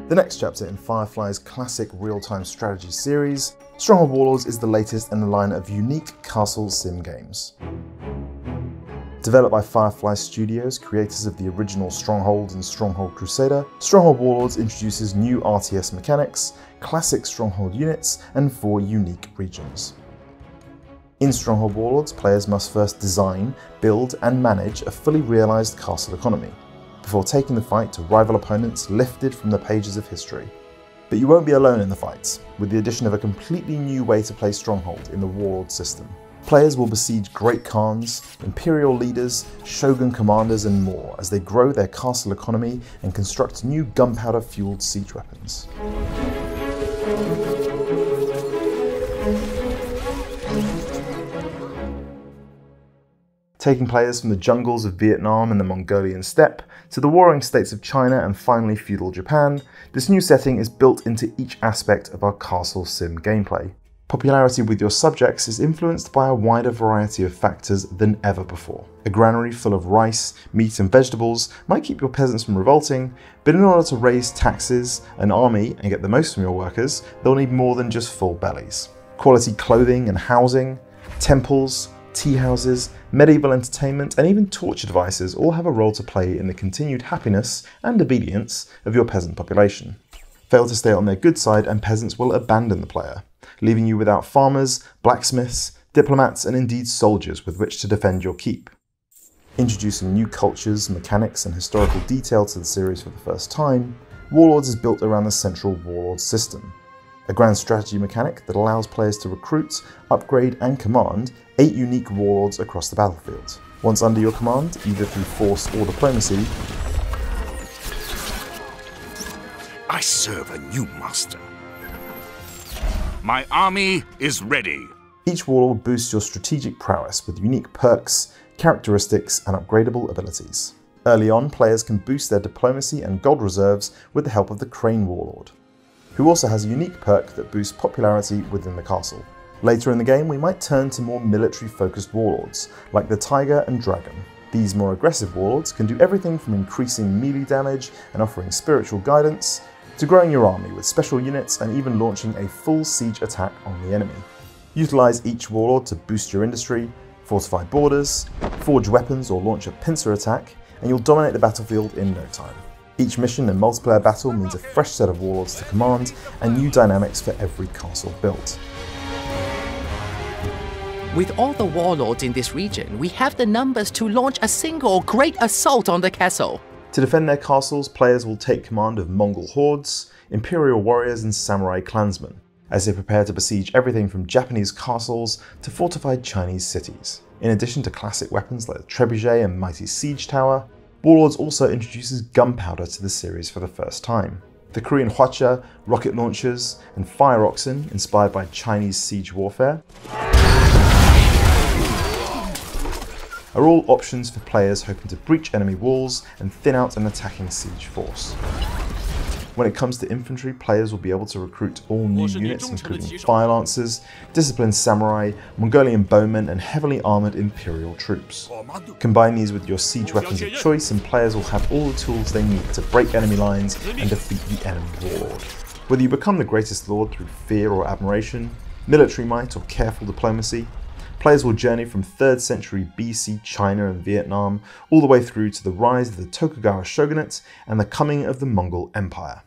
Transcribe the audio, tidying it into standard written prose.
The next chapter in Firefly's classic real-time strategy series, Stronghold Warlords is the latest in a line of unique castle sim games. Developed by Firefly Studios, creators of the original Stronghold and Stronghold Crusader, Stronghold Warlords introduces new RTS mechanics, classic Stronghold units, and 4 unique regions. In Stronghold Warlords, players must first design, build, and manage a fully realised castle economy, before taking the fight to rival opponents lifted from the pages of history. But you won't be alone in the fights, with the addition of a completely new way to play Stronghold in the Warlord system. Players will besiege Great Khans, Imperial leaders, Shogun commanders and more as they grow their castle economy and construct new gunpowder-fueled siege weapons. Taking players from the jungles of Vietnam and the Mongolian steppe to the warring states of China and finally feudal Japan, this new setting is built into each aspect of our castle sim gameplay. Popularity with your subjects is influenced by a wider variety of factors than ever before. A granary full of rice, meat and vegetables might keep your peasants from revolting, but in order to raise taxes, an army, and get the most from your workers, they'll need more than just full bellies. Quality clothing and housing, temples, tea houses, medieval entertainment, and even torture devices all have a role to play in the continued happiness and obedience of your peasant population. Fail to stay on their good side and peasants will abandon the player, leaving you without farmers, blacksmiths, diplomats, and indeed soldiers with which to defend your keep. Introducing new cultures, mechanics, and historical detail to the series for the first time, Warlords is built around the central Warlord system, a grand strategy mechanic that allows players to recruit, upgrade, and command 8 unique warlords across the battlefield. Once under your command, either through force or diplomacy, I serve a new master. My army is ready. Each warlord boosts your strategic prowess with unique perks, characteristics, and upgradable abilities. Early on, players can boost their diplomacy and gold reserves with the help of the Crane Warlord, who also has a unique perk that boosts popularity within the castle. Later in the game, we might turn to more military-focused warlords, like the Tiger and Dragon. These more aggressive warlords can do everything from increasing melee damage and offering spiritual guidance, to growing your army with special units and even launching a full siege attack on the enemy. Utilize each warlord to boost your industry, fortify borders, forge weapons or launch a pincer attack, and you'll dominate the battlefield in no time. Each mission and multiplayer battle means a fresh set of warlords to command and new dynamics for every castle built. With all the warlords in this region, we have the numbers to launch a single great assault on the castle. To defend their castles, players will take command of Mongol hordes, Imperial warriors and samurai clansmen, as they prepare to besiege everything from Japanese castles to fortified Chinese cities. In addition to classic weapons like the trebuchet and mighty siege tower, Warlords also introduces gunpowder to the series for the first time. The Korean hwacha, rocket launchers, and fire oxen, inspired by Chinese siege warfare, are all options for players hoping to breach enemy walls and thin out an attacking siege force. When it comes to infantry, players will be able to recruit all new units including fire lancers, disciplined samurai, Mongolian bowmen, and heavily armoured imperial troops. Combine these with your siege weapons of choice and players will have all the tools they need to break enemy lines and defeat the enemy warlord. Whether you become the greatest lord through fear or admiration, military might or careful diplomacy, players will journey from 3rd century BC China and Vietnam all the way through to the rise of the Tokugawa shogunate and the coming of the Mongol Empire.